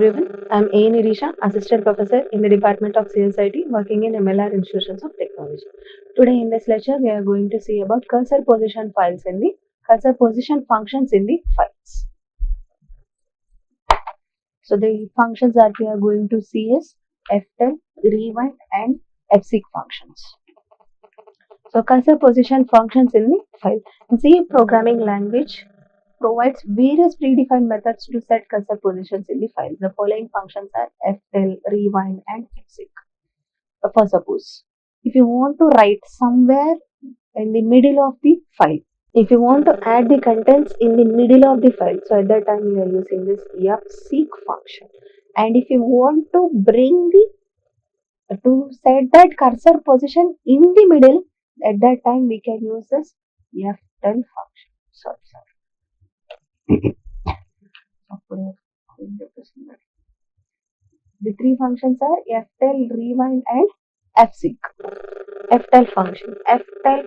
everyone. I'm A. Nirisha, Assistant Professor in the Department of CSIT, working in MLR Institutions of Technology. Today in this lecture, we are going to see about cursor position functions in the files. So the functions that we are going to see is ftel, rewind, and fseek functions. So cursor position functions in the file. C programming language provides various predefined methods to set cursor positions in the file. The following functions are ftel, rewind, and fseek. For suppose, if you want to write somewhere in the middle of the file, if you want to add the contents in the middle of the file, so at that time we are using this fseek function. And if you want to to set that cursor position in the middle, at that time we can use this ftel function. The three functions are ftel, rewind, and fseek. Ftel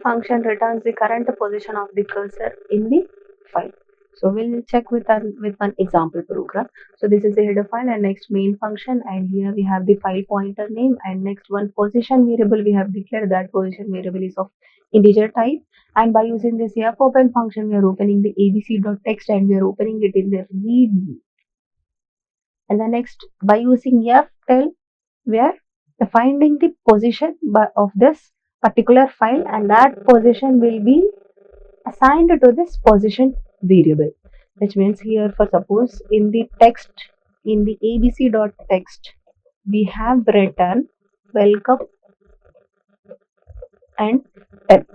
function returns the current position of the cursor in the file. So we'll check with one example program. So this is the header file and next main function, and here we have the file pointer name, and next one position variable. We have declared that position variable is of integer type, and by using this fopen function we are opening the abc.txt and we are opening it in the read mode. And the next, by using ftel, we are finding the position of this particular file, and that position will be assigned to this position variable, which means here, for suppose, in the text, in the abc.txt, we have written welcome and 10.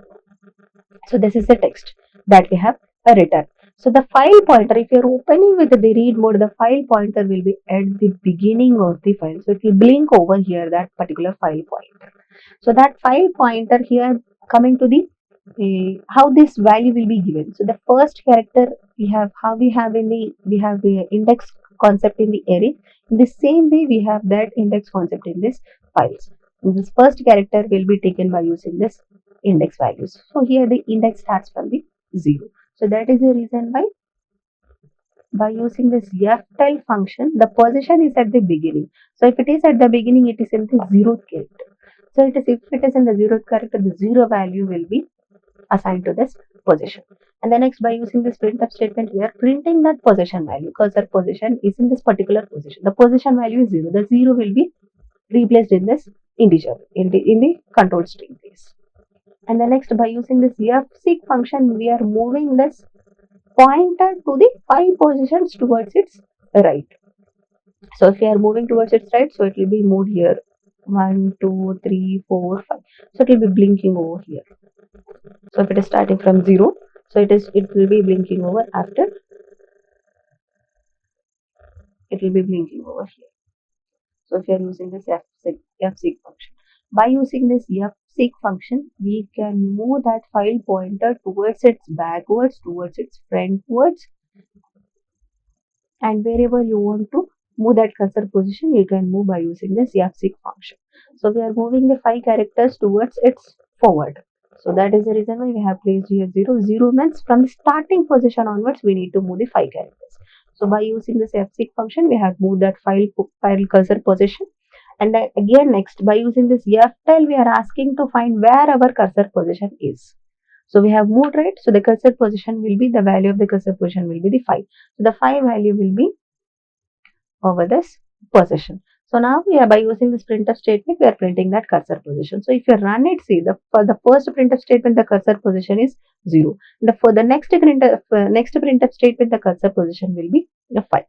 So this is the text that we have written. So the file pointer, if you're opening with the read mode, the file pointer will be at the beginning of the file. So it will blink over here, that particular file pointer. So that file pointer here, coming to the how this value will be given. So the first character we have the index concept in the array. In the same way we have that index concept in this files. And this first character will be taken by using this index values. So here the index starts from the 0. So that is the reason why by using this ftel function, the position is at the beginning. So if it is at the beginning, it is in the 0th character. So if it is in the 0th character, the 0 value will be assigned to this position. And the next, by using this printf statement, we are printing that position value. Cursor position is in this particular position. The position value is 0. The 0 will be replaced in this integer in the control string case. And the next, by using this fseek function, we are moving this pointer to the 5 positions towards its right. So if we are moving towards its right, so it will be moved here 1, 2, 3, 4, 5. So it will be blinking over here. So if it is starting from 0, so it will be blinking over after. It will be blinking over here. So if you are using this fseek function, by using this fseek function, we can move that file pointer towards its backwards, towards its frontwards, and wherever you want to move that cursor position, you can move by using this fseek function. So we are moving the 5 characters towards its forward. So that is the reason why we have placed here 0. 0 means from the starting position onwards, we need to move the 5 characters. So by using this fseek function, we have moved that file cursor position. And again, next, by using this ftel, we are asking to find where our cursor position is. So we have moved right. So the cursor position will be, the value of the cursor position will be the 5. So the 5 value will be over this position. So now we are, by using this printf statement, we are printing that cursor position. So if you run it, see, for the first printf statement, the cursor position is 0. For the next printf statement, the cursor position will be 5.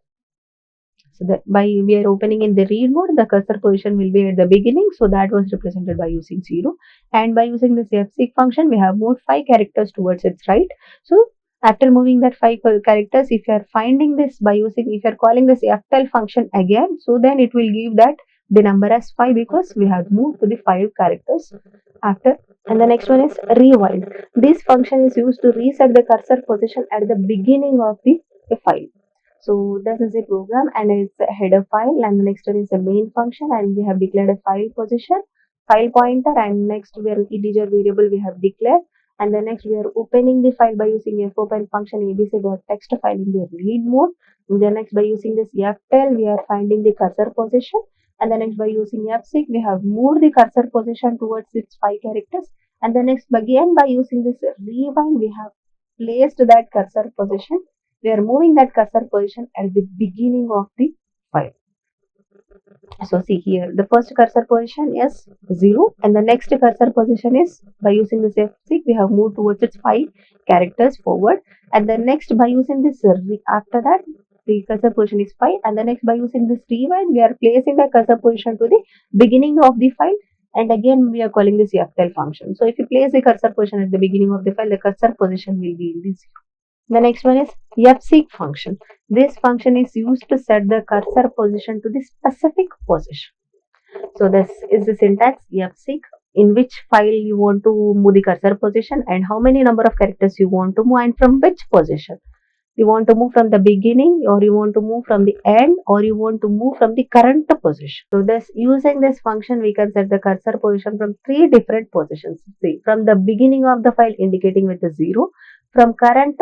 So that we are opening in the read mode, the cursor position will be at the beginning. So that was represented by using 0. And by using this fseek function, we have moved 5 characters towards its right. So after moving that 5 characters, if you are finding this by using, if you are calling this ftel function again, so then it will give that the number as 5 because we have moved to the 5 characters after. And the next one is rewind. This function is used to reset the cursor position at the beginning of the file. So this is a program and it's a header file, and the next one is the main function, and we have declared a file position, file pointer, and next we are integer variable we have declared, And the next we are opening the file by using fopen function abc.text file in the read mode. And the next by using this ftel we are finding the cursor position, and the next by using fseek we have moved the cursor position towards its 5 characters, and the next again by using this rewind we have placed that cursor position. We are moving that cursor position at the beginning of the file. So see here, the first cursor position is 0, and the next cursor position is, by using this F6, we have moved towards its 5 characters forward, and the next by using this, after that, the cursor position is 5, and the next by using this rewind, we are placing the cursor position to the beginning of the file, and again we are calling this ftel function. So if you place the cursor position at the beginning of the file, the cursor position will be in the 0. The next one is fseek function. This function is used to set the cursor position to the specific position. So this is the syntax fseek, in which file you want to move the cursor position and how many number of characters you want to move and from which position. You want to move from the beginning, or you want to move from the end, or you want to move from the current position. So this, using this function we can set the cursor position from 3 different positions. See, from the beginning of the file indicating with the 0, from current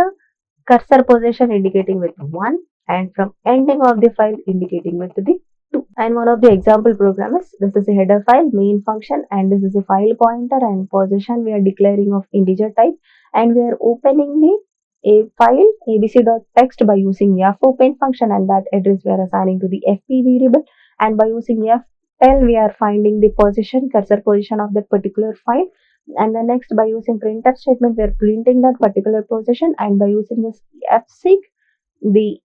cursor position indicating with 1, and from ending of the file indicating with the 2. And one of the example program is, this is a header file main function, and this is a file pointer, and position we are declaring of integer type, and we are opening the a file abc.text by using fopen function, and that address we are assigning to the fp variable, and by using ftel we are finding the position, cursor position of that particular file, and the next by using printf statement we are printing that particular position, and by using this fseek the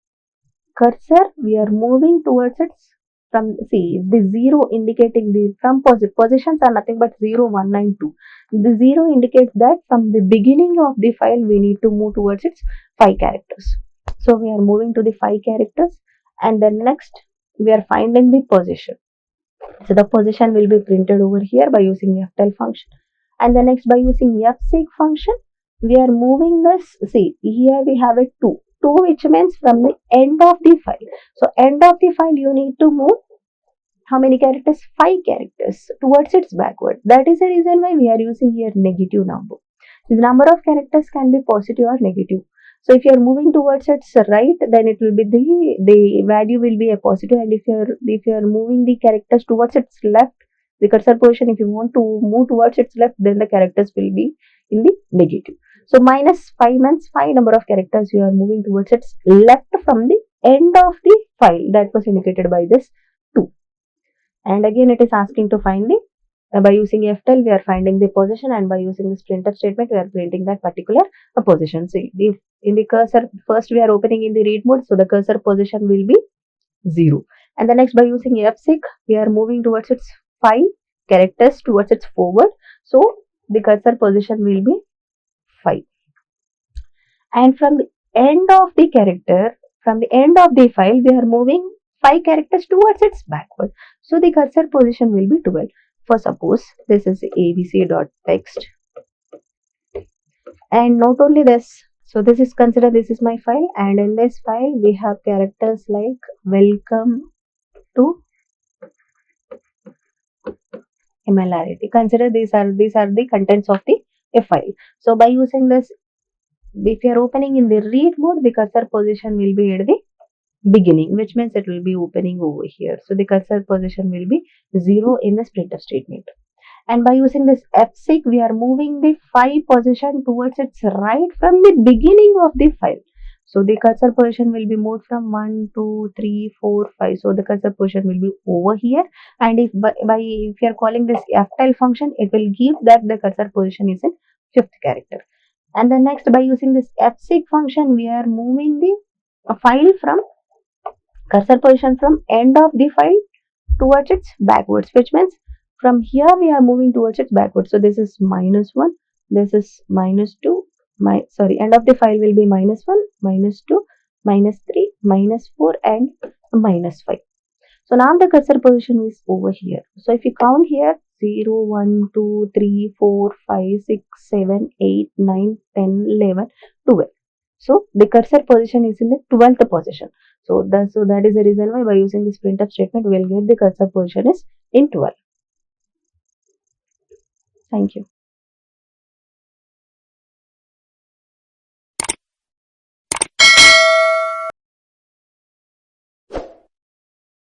cursor we are moving towards its, from, see, the 0 indicating the from positions are nothing but 0 1 9 2. The 0 indicates that from the beginning of the file we need to move towards its 5 characters. So we are moving to the 5 characters, and then next we are finding the position. So the position will be printed over here by using ftel function, and the next by using fseek function we are moving this. See, here we have a 2, which means from the end of the file. So end of the file you need to move how many characters? 5 characters towards its backward. That is the reason why we are using here negative number. The number of characters can be positive or negative. So if you are moving towards its right, then it will be the value will be a positive, and if you are moving the characters towards its left, the cursor position, if you want to move towards its left, then the characters will be in the negative. So minus 5 means 5 number of characters you are moving towards its left from the end of the file, that was indicated by this 2. And again it is asking to find the, by using ftel we are finding the position, and by using this printf statement we are printing that particular position. So in the cursor, first we are opening in the read mode, so the cursor position will be 0, and the next by using fseek we are moving towards its 5 characters towards its forward, so the cursor position will be 5, and from the end of the character, from the end of the file we are moving 5 characters towards its backward, so the cursor position will be 12. For suppose this is abc.text, and not only this, so this is, consider this is my file, and in this file we have characters like welcome to MLRT. Consider these are the contents of the file. So by using this, if you are opening in the read mode, the cursor position will be at the beginning, which means it will be opening over here. So the cursor position will be 0 in this printf statement. And by using this fseek, we are moving the 5 position towards its right from the beginning of the file. So the cursor position will be moved from 1, 2, 3, 4, 5. So the cursor position will be over here. And if if you are calling this ftel function, it will give that the cursor position is in 5th character. And then next, by using this fseek function, we are moving the file from cursor position from end of the file towards its backwards, which means from here we are moving towards its backwards. So this is -1, this is -2, end of the file will be -1, -2, -3, -4, and -5. So now the cursor position is over here. So if you count here 0, 1, 2, 3, 4, 5, 6, 7, 8, 9, 10, 11, 12. So the cursor position is in the 12th position. So that is the reason why by using this printf statement we will get the cursor position is in 12. Thank you.